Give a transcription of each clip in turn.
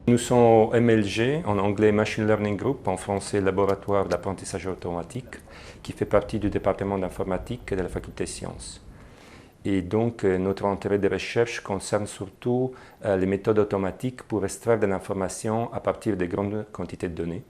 Nous sommes au MLG, en anglais Machine Learning Group, en français Laboratoire d'apprentissage automatique, qui fait partie du département d'informatique de la faculté sciences. Et donc, notre intérêt de recherche concerne surtout les méthodes automatiques pour extraire de l'information à partir de grandes quantités de données.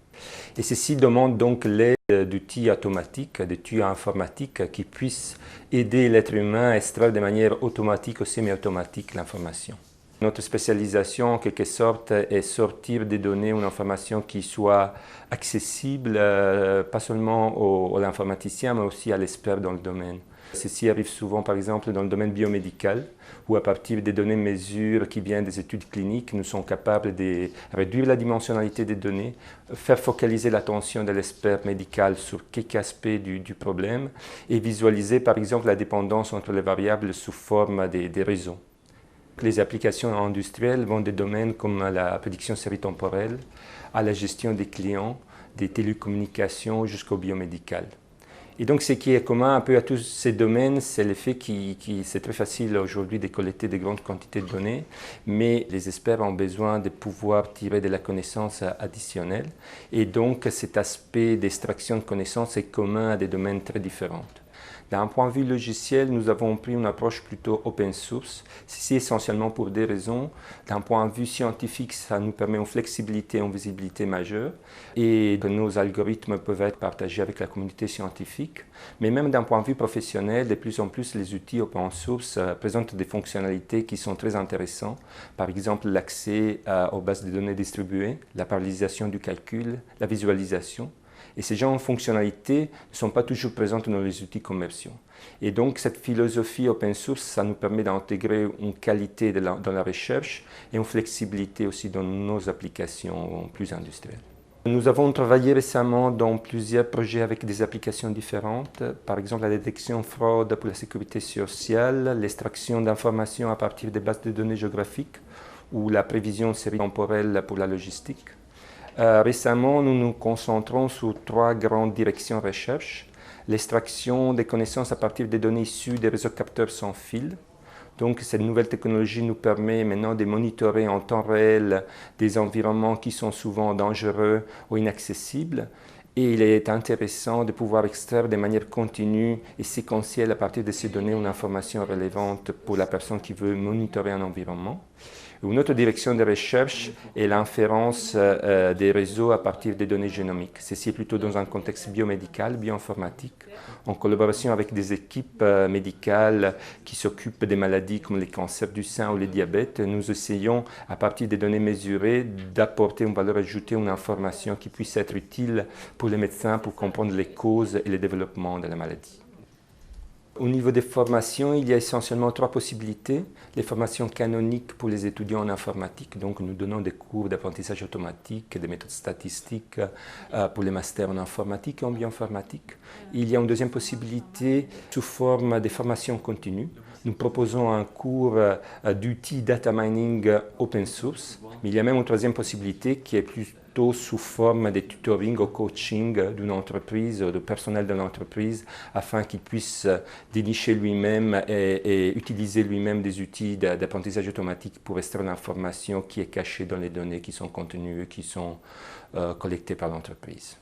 Et ceci demande donc l'aide d'outils automatiques, d'outils informatiques qui puissent aider l'être humain à extraire de manière automatique ou semi-automatique l'information. Notre spécialisation, en quelque sorte, est sortir des données une information qui soit accessible, pas seulement aux informaticiens, mais aussi à l'expert dans le domaine. Ceci arrive souvent, par exemple, dans le domaine biomédical, où à partir des données mesures qui viennent des études cliniques, nous sommes capables de réduire la dimensionnalité des données, faire focaliser l'attention de l'expert médical sur quelques aspects du problème et visualiser, par exemple, la dépendance entre les variables sous forme des réseaux. Les applications industrielles vont des domaines comme la prédiction série temporelle, à la gestion des clients, des télécommunications jusqu'au biomédical. Et donc ce qui est commun un peu à tous ces domaines, c'est le fait que c'est très facile aujourd'hui de collecter de grandes quantités de données, mais les experts ont besoin de pouvoir tirer de la connaissance additionnelle. Et donc cet aspect d'extraction de connaissances est commun à des domaines très différents. D'un point de vue logiciel, nous avons pris une approche plutôt open source. Ceci essentiellement pour des raisons. D'un point de vue scientifique, ça nous permet une flexibilité et une visibilité majeure et que nos algorithmes peuvent être partagés avec la communauté scientifique. Mais même d'un point de vue professionnel, de plus en plus, les outils open source présentent des fonctionnalités qui sont très intéressantes. Par exemple, l'accès aux bases de données distribuées, la parallélisation du calcul, la visualisation. Et ces genres de fonctionnalités ne sont pas toujours présentes dans les outils commerciaux. Et donc cette philosophie open source, ça nous permet d'intégrer une qualité dans la recherche et une flexibilité aussi dans nos applications plus industrielles. Nous avons travaillé récemment dans plusieurs projets avec des applications différentes, par exemple la détection fraude pour la sécurité sociale, l'extraction d'informations à partir des bases de données géographiques ou la prévision de séries temporelles pour la logistique. Récemment, nous nous concentrons sur trois grandes directions de recherche. L'extraction des connaissances à partir des données issues des réseaux capteurs sans fil. Donc, cette nouvelle technologie nous permet maintenant de monitorer en temps réel des environnements qui sont souvent dangereux ou inaccessibles. Et il est intéressant de pouvoir extraire de manière continue et séquentielle à partir de ces données une information relevante pour la personne qui veut monitorer un environnement. Une autre direction de recherche est l'inférence des réseaux à partir des données génomiques. Ceci est plutôt dans un contexte biomédical, bioinformatique, en collaboration avec des équipes médicales qui s'occupent des maladies comme les cancers du sein ou le diabète. Nous essayons, à partir des données mesurées, d'apporter une valeur ajoutée, une information qui puisse être utile pour les médecins pour comprendre les causes et le développement de la maladie. Au niveau des formations, il y a essentiellement trois possibilités. Les formations canoniques pour les étudiants en informatique, donc nous donnons des cours d'apprentissage automatique, des méthodes statistiques pour les masters en informatique et en bioinformatique. Il y a une deuxième possibilité sous forme de formations continues. Nous proposons un cours d'outils data mining open source, mais il y a même une troisième possibilité qui est plutôt sous forme de tutoring ou coaching d'une entreprise, de personnel de l'entreprise, afin qu'il puisse dénicher lui-même et utiliser lui-même des outils d'apprentissage automatique pour extraire l'information qui est cachée dans les données qui sont contenues, qui sont collectées par l'entreprise.